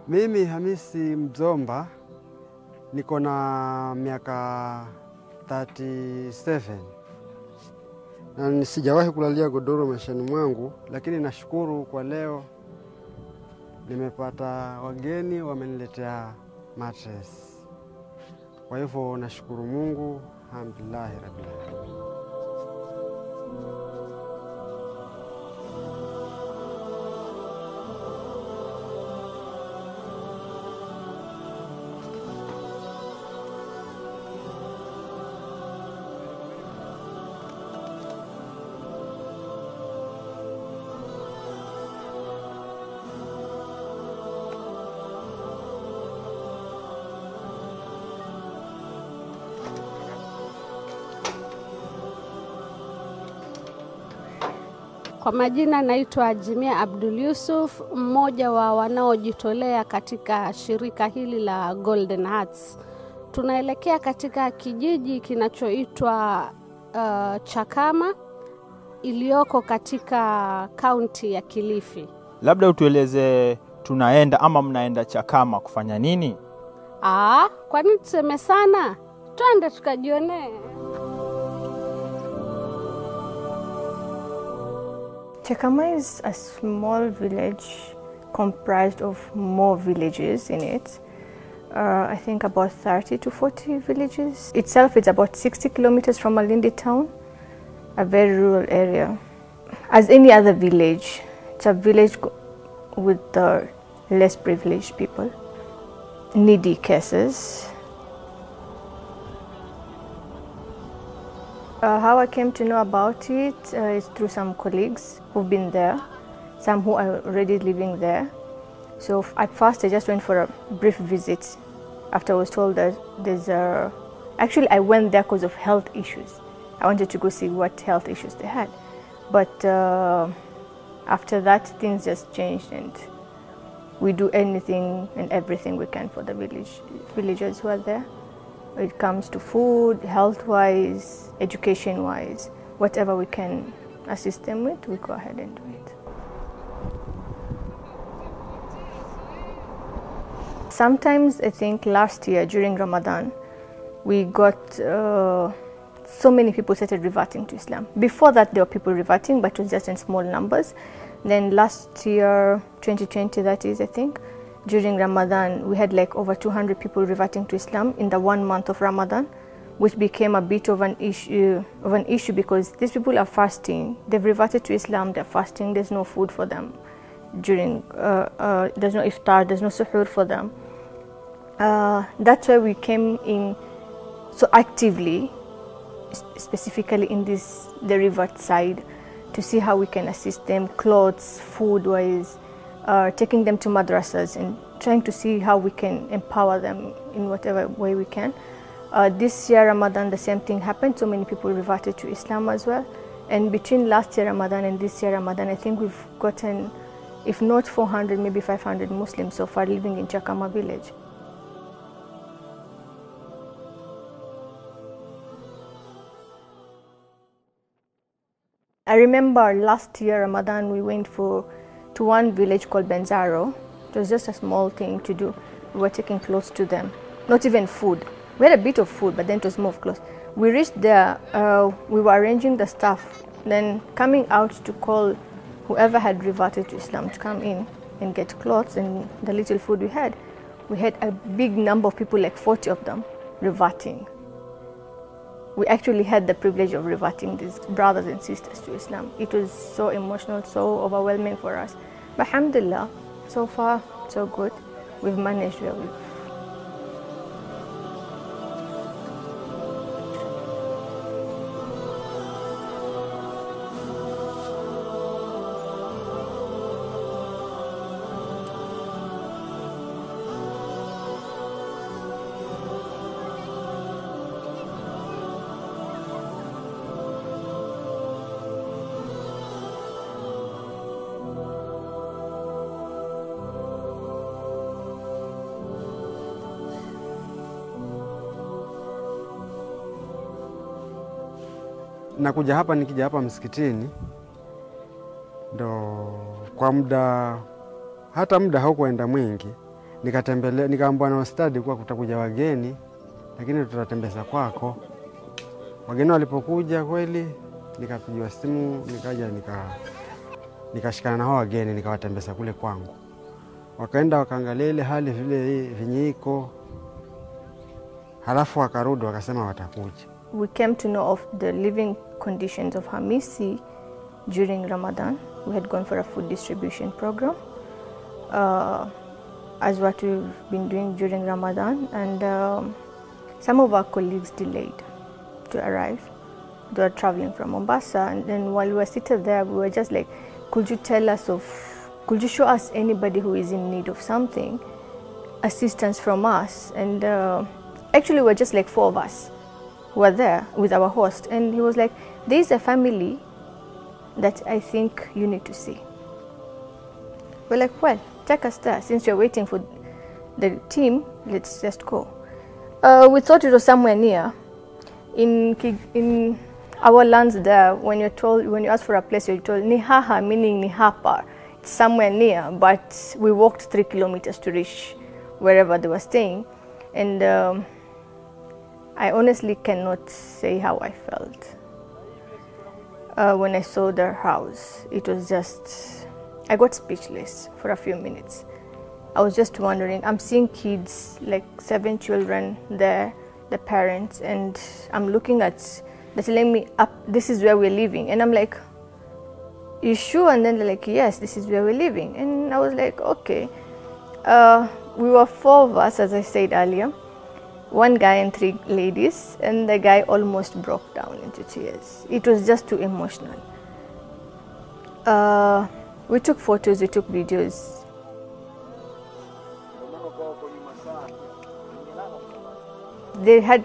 Mimi Hamisi Mzomba niko na miaka 37 na nisijawahi kulalia godoro maishani mwangu, lakini nashukuru kwa leo nimepata wageni wameniletea mattress. Kwa hivyo nashukuru Mungu, alhamdulillah rabbil alamin. Kwa majina naitwa Jimia Abdul Yusuf, mmoja wa wanaojitolea katika shirika hili la Golden Hearts. Tunaelekea katika kijiji kinachoitwa Chakama iliyoko katika kaunti ya Kilifi. Labda utueleze tunaenda ama mnaenda Chakama kufanya nini? Kwa nini tuseme sana? Twende tukajionee. Chakama is a small village comprised of more villages in it. I think about 30 to 40 villages. Itself is about 60 kilometers from Malindi town, a very rural area. As any other village, it's a village with the less privileged people, needy cases. How I came to know about it is through some colleagues who've been there, some who are already living there. So at first I just went for a brief visit after I was told that there's a... Actually I went there because of health issues. I wanted to go see what health issues they had. But after that things just changed, and we do anything and everything we can for the villagers who are there. It comes to food, health-wise, education-wise, whatever we can assist them with, we go ahead and do it. Sometimes, I think last year during Ramadan, we got so many people started reverting to Islam. Before that, there were people reverting, but it was just in small numbers. Then last year, 2020, that is, I think, during Ramadan, we had like over 200 people reverting to Islam in the 1 month of Ramadan, which became a bit of an issue because these people are fasting. They've reverted to Islam, they're fasting, there's no food for them during, there's no iftar, there's no suhoor for them. That's why we came in so actively, specifically in the revert side, to see how we can assist them, clothes, food-wise, taking them to madrasas and trying to see how we can empower them in whatever way we can. This year Ramadan, the same thing happened. So many people reverted to Islam as well. And between last year Ramadan and this year Ramadan, I think we've gotten, if not 400, maybe 500 Muslims so far living in Chakama village. I remember last year Ramadan we went to one village called Benzaro. It was just a small thing to do. We were taking clothes to them, not even food. We had a bit of food, but then it was more of clothes. We reached there, we were arranging the stuff, then coming out to call whoever had reverted to Islam to come in and get clothes and the little food we had. We had a big number of people, like 40 of them, reverting. We actually had the privilege of reverting these brothers and sisters to Islam. It was so emotional, so overwhelming for us. But alhamdulillah, so far, so good. We've managed well. Nakuja hapa, nikija hapa msikitini ndo kwa muda, hata muda haukuenda mwingi, nikaambiwa na ustadi kuwa kutakuja wageni, lakini tutatembeza kwako. Wageni walipokuja kweli, nikapigiwa simu, nikaja nikashikana na hao wageni, nikawatembeza kule kwangu. Wakaenda wakaangalia ile hali vile vinyiko, halafu wakarudi wakasema watakuja. We came to know of the living conditions of Hamisi during Ramadan. We had gone for a food distribution program, as what we've been doing during Ramadan, and some of our colleagues delayed to arrive. They were traveling from Mombasa, and then while we were seated there, we were just like, could you show us anybody who is in need of something, assistance from us? And actually we were just like 4 of us who were there with our host, and he was like, there is a family that I think you need to see. We're like, well, take us there. Since you're waiting for the team, let's just go. We thought it was somewhere near. In our lands there, when you ask for a place, you're told ni haha, meaning ni hapa. It's somewhere near, but we walked 3 kilometers to reach wherever they were staying. And I honestly cannot say how I felt when I saw their house. It was just, I got speechless for a few minutes. I was just wondering, I'm seeing kids, like 7 children there, the parents, and I'm looking at, they're telling me, this is where we're living. And I'm like, you sure? And then they're like, yes, this is where we're living. And I was like, okay. We were 4 of us, as I said earlier, 1 guy and 3 ladies, and the guy almost broke down into tears. It was just too emotional. We took photos, we took videos. They had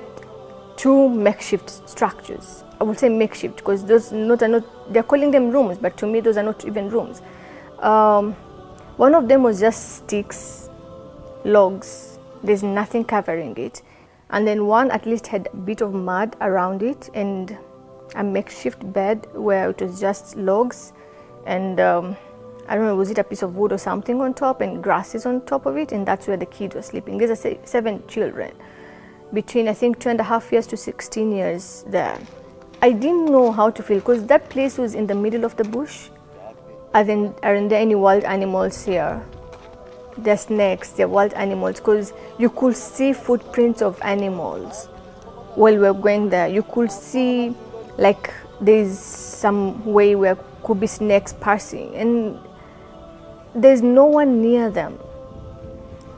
2 makeshift structures. I would say makeshift because those they're calling them rooms, but to me those are not even rooms. One of them was just sticks, logs. There's nothing covering it. And then one at least had a bit of mud around it and a makeshift bed where it was just logs and I don't know, was it a piece of wood or something on top and grasses on top of it, and that's where the kids were sleeping. There's 7 children between I think 2.5 years to 16 years there. I didn't know how to feel because that place was in the middle of the bush. Aren't there any wild animals here? There are snakes, there are wild animals, because you could see footprints of animals while we were going there. You could see like there's some way where could be snakes passing, and there's no one near them.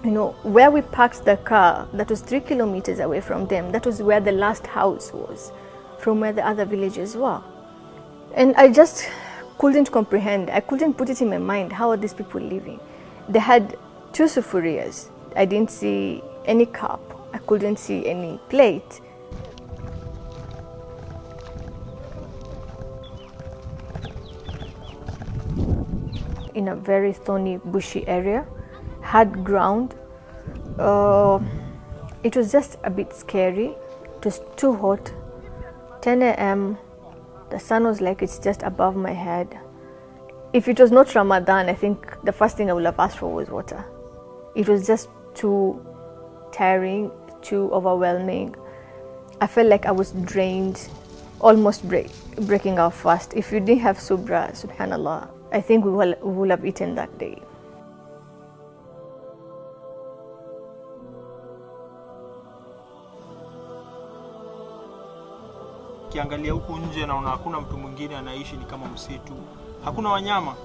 You know, where we parked the car, that was 3 kilometers away from them. That was where the last house was, from where the other villages were. And I just couldn't comprehend. I couldn't put it in my mind. How are these people living? They had 2 sufurias. I didn't see any cup. I couldn't see any plate. In a very thorny, bushy area, hard ground. It was just a bit scary. It was too hot. 10 a.m. The sun was like it's just above my head. If it was not Ramadan, I think the first thing I would have asked for was water. It was just too tiring, too overwhelming. I felt like I was drained, almost breaking out fast. If you didn't have subra, subhanallah, I think we would have eaten that day. Kiangalia huku nje naona hakuna mtu mwingine anaishi, ni kama msitu. Hakuna wanyama?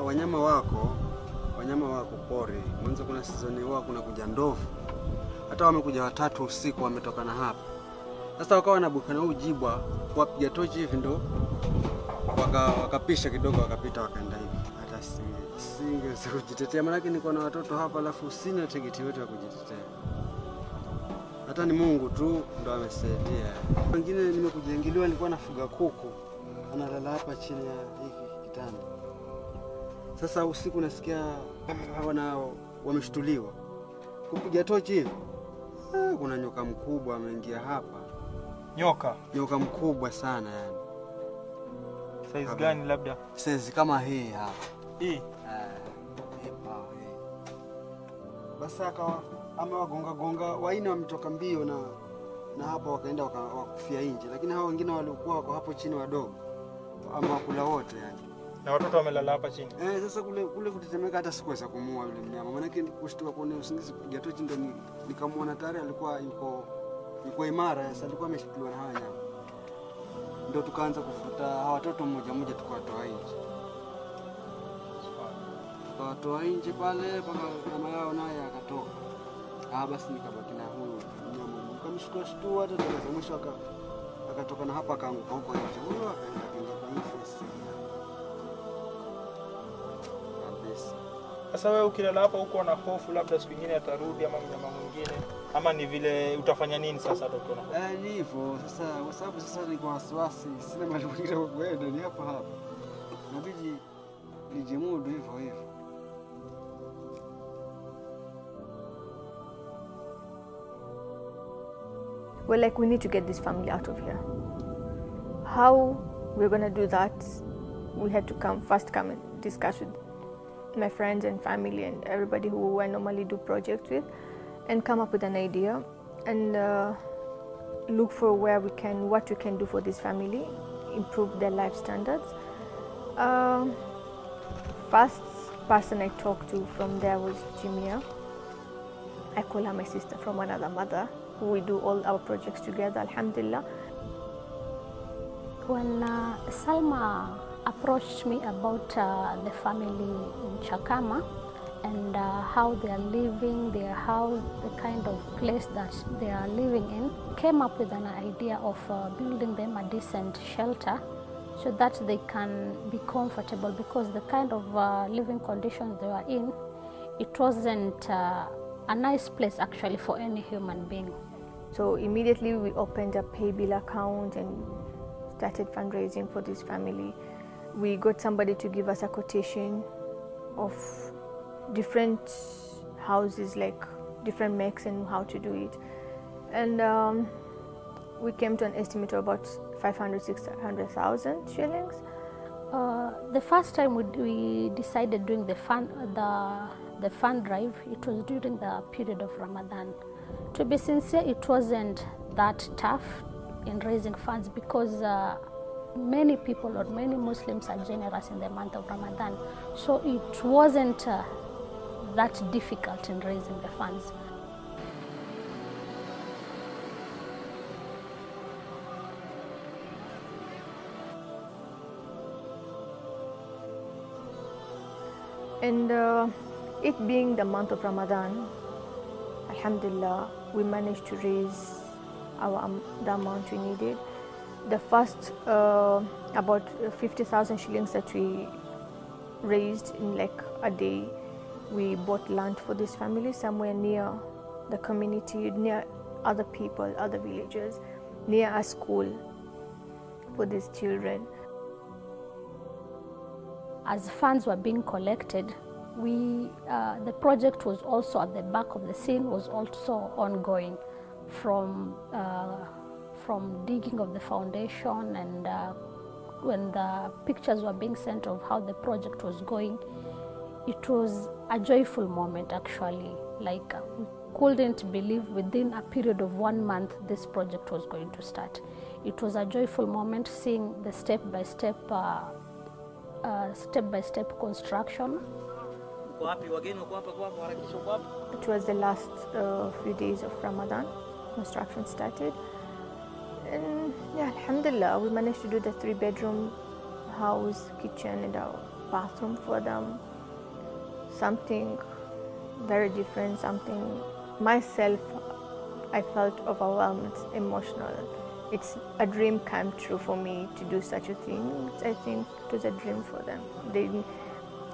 Wanyama wako pori. Mwanzo kuna season wao kuna kuja ndovu. Hata wamekuja 3 usiku wametoka na hapa. Sasa wakawa wanabuka na ujibwa kuwapiga tochi hivi ndo wakapisha kidogo wakapita wakaenda hivi. Hata singe kujitetea, maana niko na watoto hapa alafu sina tiketi yote ya kujitetea. Hata ni Mungu tu ndo amesaidia. Wengine nimekujengiliwa, nilikuwa nafuga kuku. Analala hapa chini ya hiki kitanda. Sasa usiku nasikia wameshtuliwa. Kupiga tochi hivi. Kuna nyoka mkubwa ameingia hapa. Nyoka? Nyoka mkubwa sana yani. Size gani labda? Size kama hii hapa. Hii? Basi akawa amewagonga gonga, waine wametoka mbio na hapa wakaenda wakufia nje, lakini hao wengine walikuwa wako hapo chini wadogo amewakula wote yani. Na watoto wamelala hapa chini. Sasa kule kutetemeka hata sikuweza kumuua yule mnyama. Maana yake kushtuka kuona usingizi kupiga tochi ndo nikamwona tayari alikuwa yuko imara, sasa alikuwa ameshikiliwa na hawa nyama. Ndio tukaanza kufuta hawa watoto mmoja mmoja tukawatoa nje. Tukawatoa nje pale mpaka mama yao naye akatoka. Basi nikabaki na huyo mnyama. Nikamshtua hata tukaanza mwisho akatoka na hapa akaanguka huko nje. Huyo akaenda kwenye face. Sasa wewe ukilala hapa huko na hofu labda siku nyingine atarudi ama mnyama mwingine, ama ni vile utafanya nini sasa ndio ukiona? Ni hivyo sasa, kwa sababu sasa niko wasiwasi, sina mahali kwingine kwenda, ni hapa. Inabidi nijimudu hivyo. We're like, we need to get this family out of here. How we're going to do that, we had to first come and discuss with my friends and family and everybody who I normally do projects with, and come up with an idea and look for what we can do for this family, improve their life standards. First person I talked to from there was Jimia. I call her my sister from another mother. We do all our projects together, alhamdulillah. When Salma approached me about the family in Chakama and how they are living, their house, the kind of place that they are living in, came up with an idea of building them a decent shelter so that they can be comfortable, because the kind of living conditions they were in, it wasn't a nice place actually for any human being. So immediately we opened a pay bill account and started fundraising for this family. We got somebody to give us a quotation of different houses, like different makes and how to do it. And we came to an estimate of about 500,000-600,000 shillings. The first time we decided doing the fund drive, it was during the period of Ramadan. To be sincere, it wasn't that tough in raising funds, because many people or many Muslims are generous in the month of Ramadan. So it wasn't that difficult in raising the funds. And it being the month of Ramadan, alhamdulillah, we managed to raise the amount we needed. The first about 50,000 shillings that we raised in like a day, we bought land for this family somewhere near the community, near other people, other villagers, near a school for these children. As funds were being collected, the project was also at the back of the scene, was also ongoing, from digging of the foundation, and when the pictures were being sent of how the project was going, it was a joyful moment actually. Like we couldn't believe within a period of 1 month this project was going to start. It was a joyful moment seeing the step-by-step construction. It was the last few days of Ramadan, construction started. And yeah, alhamdulillah, we managed to do the 3-bedroom house, kitchen and a bathroom for them. Something very different, something myself, I felt overwhelmed, emotional. It's a dream come true for me to do such a thing. I think it was a dream for them.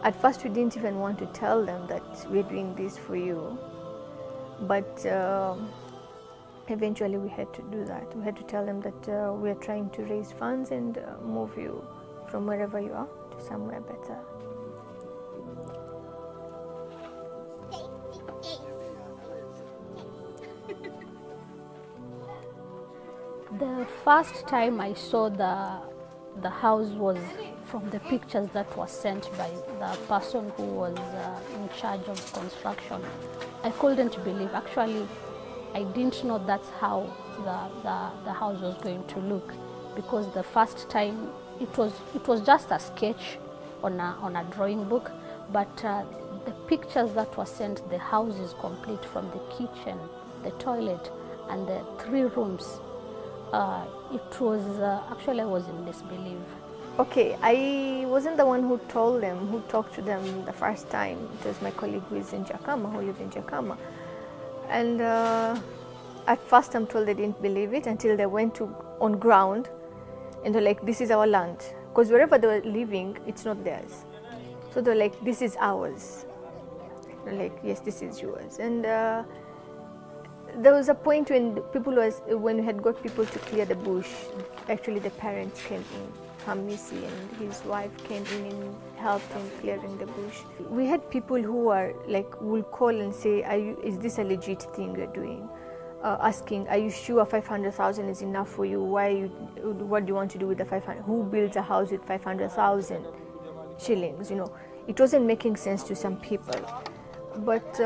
At first we didn't even want to tell them that we're doing this for you, but eventually we had to do that. We had to tell them that we are trying to raise funds and move you from wherever you are to somewhere better. The first time I saw the house was from the pictures that were sent by the person who was in charge of construction, I couldn't believe. Actually, I didn't know that's how the house was going to look, because the first time it was just a sketch on a drawing book, but the pictures that were sent, the house is complete from the kitchen, the toilet, and the 3 rooms. It was actually, I was in disbelief. Okay, I wasn't the one who told them, who talked to them the first time. It was my colleague who is in Chakama, who lived in Chakama. And at first I'm told they didn't believe it until they went on ground and they're like, this is our land. Because wherever they were living, it's not theirs. So they're like, this is ours. They're like, yes, this is yours. And there was a point when when we had got people to clear the bush, actually the parents came in. Hamisi and his wife came in and helped in clearing the bush. We had people who are like, will call and say, is this a legit thing you're doing? Asking, are you sure 500,000 is enough for you? What do you want to do with the 500? Who builds a house with 500,000 shillings? You know, it wasn't making sense to some people. But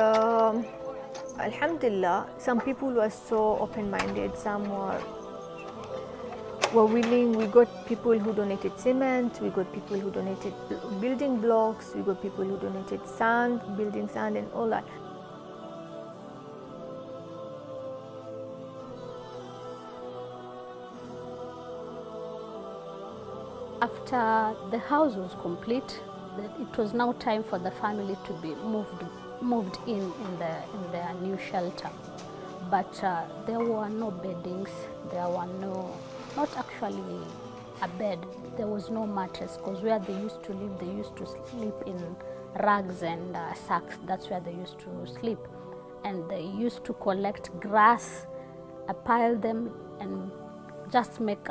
Alhamdulillah, some people were so open-minded. Some were willing. We got people who donated cement, we got people who donated building blocks, we got people who donated sand, building sand and all that. After the house was complete, it was now time for the family to be moved in their new shelter. But there were no beddings, there were not actually a bed, there was no mattress, because where they used to live, they used to sleep in rugs and sacks. That's where they used to sleep. And they used to collect grass, pile them, and just make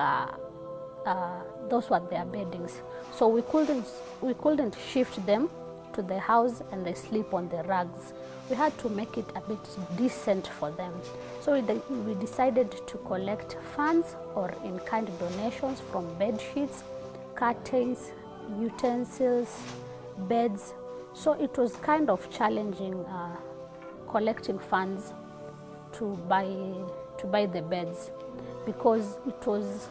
those were their beddings. So we couldn't shift them to the house and they sleep on the rugs. We had to make it a bit decent for them. So we decided to collect funds or in-kind donations from bed sheets, curtains, utensils, beds. So it was kind of challenging collecting funds to buy the beds, because it was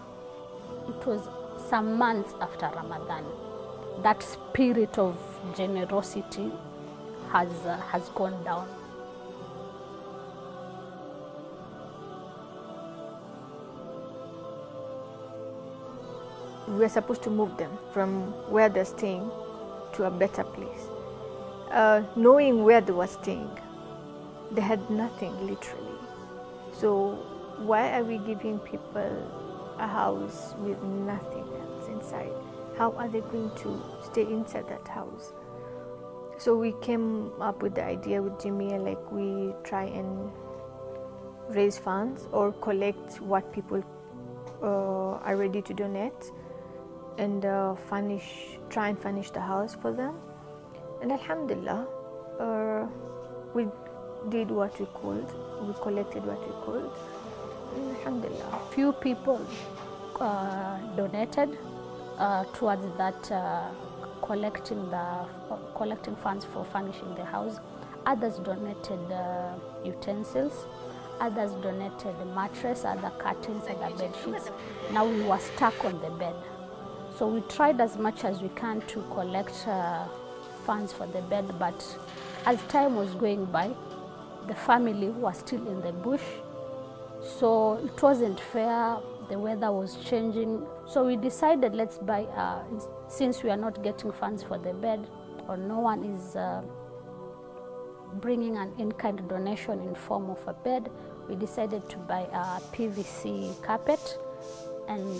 some months after Ramadan. That spirit of generosity has gone down. We were supposed to move them from where they're staying to a better place. Knowing where they were staying, they had nothing literally. So why are we giving people a house with nothing else inside? How are they going to stay inside that house? So we came up with the idea with Jamia, like we try and raise funds or collect what people are ready to donate, and try and furnish the house for them. And Alhamdulillah, we did what we could. We collected what we could. And Alhamdulillah. Few people donated towards that, collecting funds for furnishing the house. Others donated utensils. Others donated mattress, other curtains, other bed sheets. Now we were stuck on the bed. So we tried as much as we can to collect funds for the bed, but as time was going by, the family was still in the bush. So it wasn't fair, the weather was changing. So we decided, let's buy, since we are not getting funds for the bed, or no one is bringing an in-kind donation in form of a bed, we decided to buy a PVC carpet, and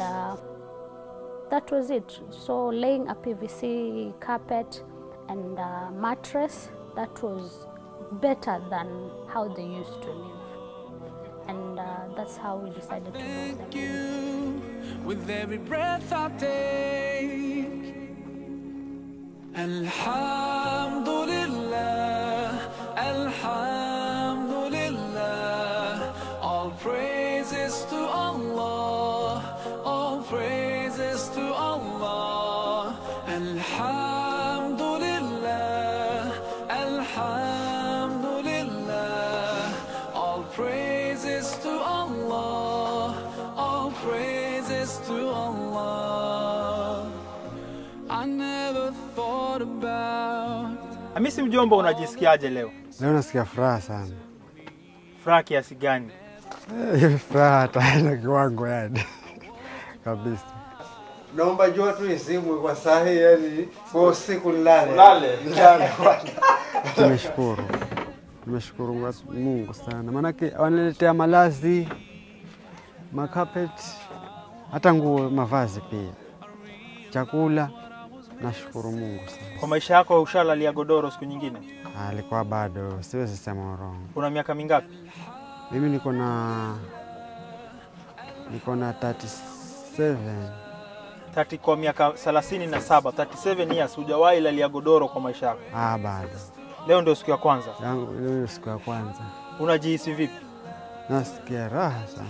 that was it. So laying a PVC carpet and a mattress, that was better than how they used to live. And that's how we decided to move them in. With every breath I take, Alhamdulillah, Alhamdulillah, all praises to Allah, all praises to Allah, to Allah. I never thought about. Hamisi mjomba, unajisikiaje leo? Leo nasikia furaha sana. Furaha kiasi gani? Furaha hata na kiwango yani. Kabisa. Naomba jua tu isimu kwa sahi yani kwa usiku nilale. Nilale kwanza. Nimeshukuru. Nimeshukuru Mungu sana. Maana wanaletea malazi, makapeti, hata nguo, mavazi pia. Chakula. Nashukuru Mungu sana. Kwa maisha yako ushalalia godoro siku nyingine? Alikuwa bado, siwezi sema urongo. Una miaka mingapi? Mimi niko na 37. 30 kwa miaka 37, 37 years hujawahi lalia godoro kwa maisha yako? Bado. Leo ndio siku ya kwanza? Leo siku ya kwanza. Unajihisi vipi? Nasikia raha sana.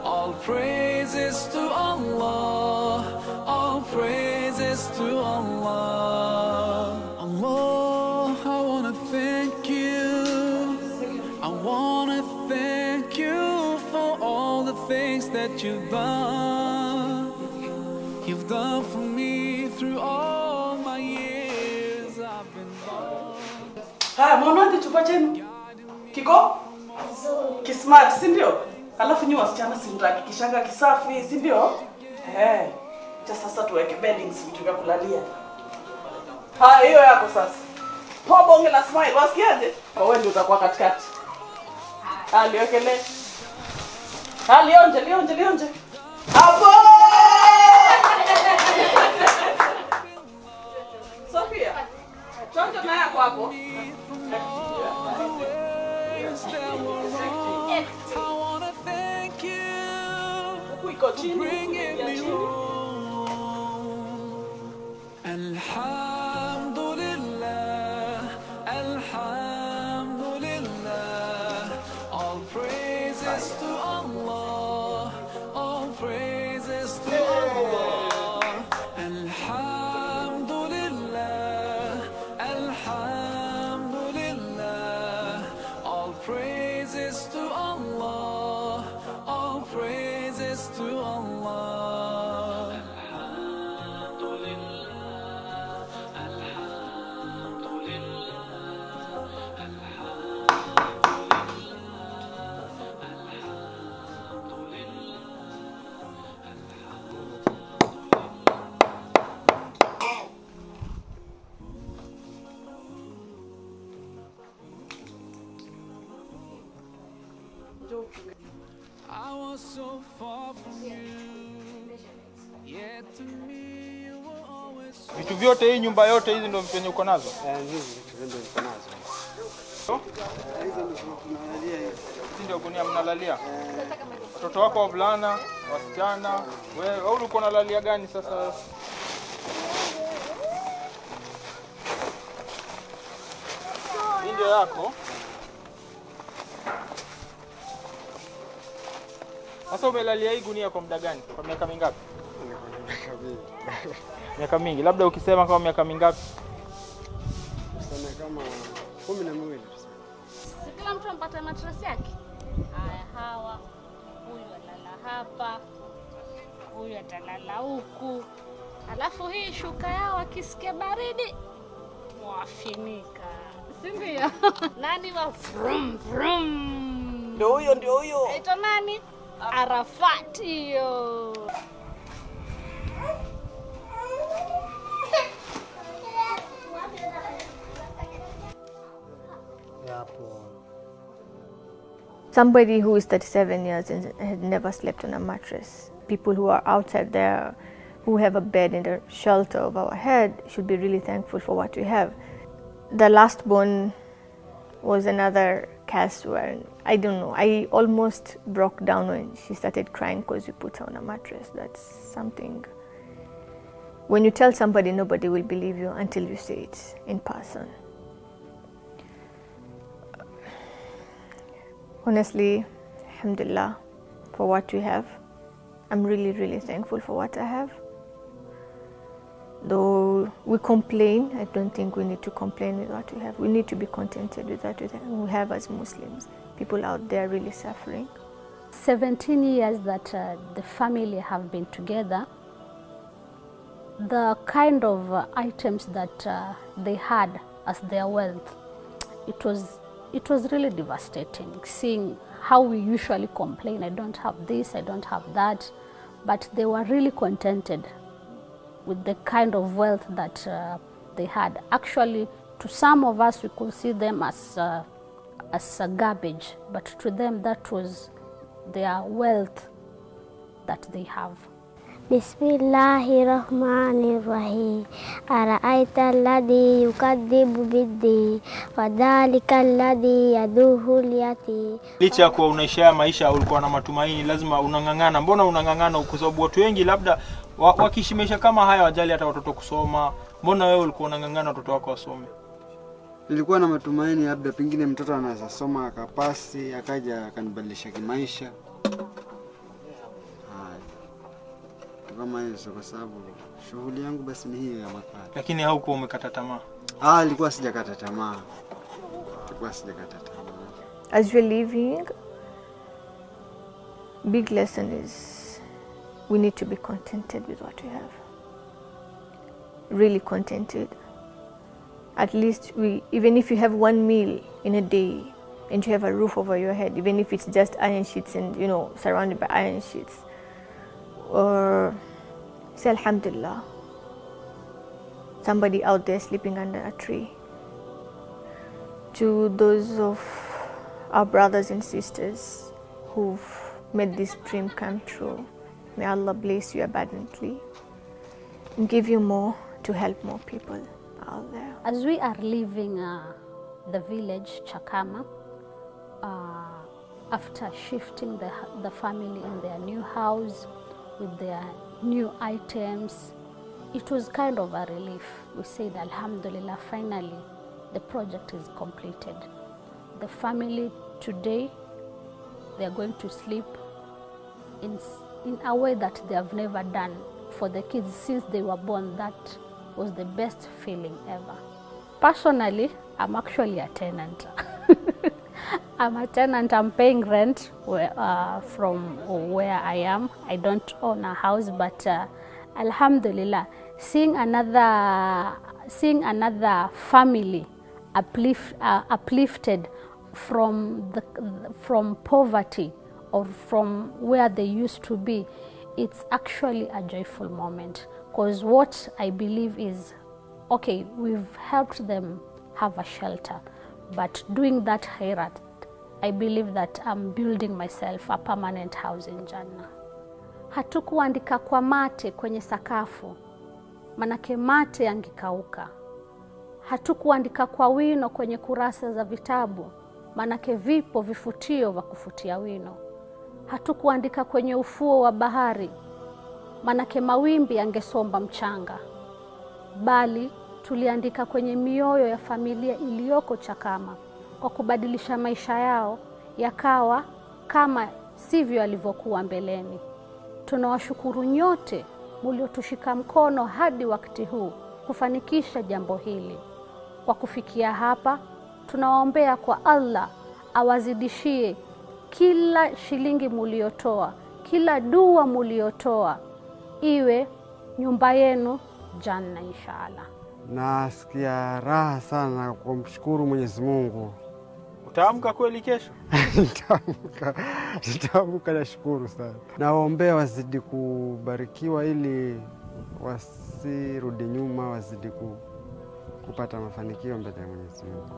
All praises to Allah, all praises to Allah. Allah, I wanna thank you. I wanna thank you for all the things that you've done. You've done for me through all my years I've been born. Haya, mwana chupa chenu. Kiko? Kismart, si ndio? Alafu nyinyi wasichana si mtahakikishanga kisafi, si ndio? Sasa tuweke beddings, vitu vya kulalia. Haya, hiyo yako sasa. Poa bonge la smile, wasikiaje? Kwa wewe ndio utakuwa katikati. Liokele. Lionje. Hapo! Sofia, chonjo na yako hapo. Alhamdulillah, alhamdulillah, all praises to Allah, all praises to Allah. Alhamdulillah, alhamdulillah, all praises to Allah, all praises to Allah. I was so far from you, yet to me you were always. Vitu vyote hii nyumba yote hizi ndio mpenye uko nazo? Hizi vitu ndio niko nazo. Hizo ndio tunalalia hizi. Hizi ndio gunia mnalalia? Watoto wako wavulana, wasichana, wewe uko unalalia gani sasa? Hii ndio yako? Sasa umelalia hii gunia kwa muda gani? Kwa miaka mingapi? Miaka mingi. Labda ukisema kama miaka mingapi? Sana kama 12. Kila mtu ampata mattress yake. Haya, hawa huyu alala hapa, huyu atalala huku. Alafu hii shuka yao akisikia baridi wafinika. Si ndio? Nani wa vrum vrum? Ndio huyo. Aitwa nani? Arafati hiyo. Somebody who is 37 years and had never slept on a mattress, people who are outside there, who have a bed and a shelter over our head, should be really thankful for what we have. The last born was another case where, I don't know, I almost broke down when she started crying because we put her on a mattress. That's something, when you tell somebody, nobody will believe you until you say it in person. Honestly, alhamdulillah, for what we have. I'm really, really thankful for what I have. Though we complain, I don't think we need to complain with what we have. We need to be contented with what we have as Muslims. People out there really suffering. 17 years that the family have been together, the kind of items that they had as their wealth, it was really devastating, seeing how we usually complain, I don't have this, I don't have that, but they were really contented with the kind of wealth that they had. Actually, to some of us, we could see them as garbage, but to them that was their wealth that they have. Bismillahirrahmanirrahim. Ara'aita alladhi yukadhibu bid-din fadhalika alladhi yaduhu al-yatim. Licha ya kuwa unaisha maisha ulikuwa na matumaini, lazima unang'ang'ana. Mbona unang'ang'ana? Kwa sababu watu wengi labda wakishimisha kama haya wajali hata watoto kusoma. Mbona wewe ulikuwa unang'ang'ana watoto wako wasome? Nilikuwa na matumaini labda pengine mtoto anaweza soma akapasi akaja akanibadilisha kimaisha. Kama hizo, kwa sababu shughuli yangu basi ni hiyo ya makala. Lakini haukuwa umekata tamaa? Nilikuwa sijakata tamaa. As we're living, big lesson is we need to be contented with what we have. Really contented. At least even if you have one meal in a day and you have a roof over your head, even if it's just iron sheets and surrounded by iron sheets, or say alhamdulillah, somebody out there sleeping under a tree. To those of our brothers and sisters who've made this dream come true, may Allah bless you abundantly and give you more to help more people out there. As we are leaving the village Chakama, after shifting the family in their new house with their new items, it was kind of a relief. We said, alhamdulillah, finally the project is completed. The family today, they are going to sleep in a way that they have never done. For the kids since they were born, that was the best feeling ever. Personally, I'm actually a tenant. I'm a tenant. I'm paying rent from where I am. I don't own a house, but alhamdulillah, seeing another family uplifted from poverty or from where they used to be, it's actually a joyful moment. Because what I believe is, okay, we've helped them have a shelter, but doing that khairat, I believe that I'm building myself a permanent house in Jannah. Hatukuandika kwa mate kwenye sakafu, manake mate yangekauka. Hatukuandika kwa wino kwenye kurasa za vitabu, manake vipo vifutio vya kufutia wino. Hatukuandika kwenye ufuo wa bahari, manake mawimbi yangesomba mchanga. Bali tuliandika kwenye mioyo ya familia iliyoko Chakama, kwa kubadilisha maisha yao yakawa kama sivyo alivyokuwa mbeleni. Tunawashukuru nyote mliotushika mkono hadi wakati huu kufanikisha jambo hili. Kwa kufikia hapa, tunawaombea kwa Allah awazidishie kila shilingi mliotoa, kila dua mliotoa, iwe nyumba yenu Janna inshallah. Nasikia raha sana kumshukuru Mwenyezi Mungu. Utaamka kweli kesho? Nitaamka nashukuru sana. Nawaombea wazidi kubarikiwa ili wasirudi nyuma, wazidi kupata mafanikio mbele ya Mwenyezi Mungu.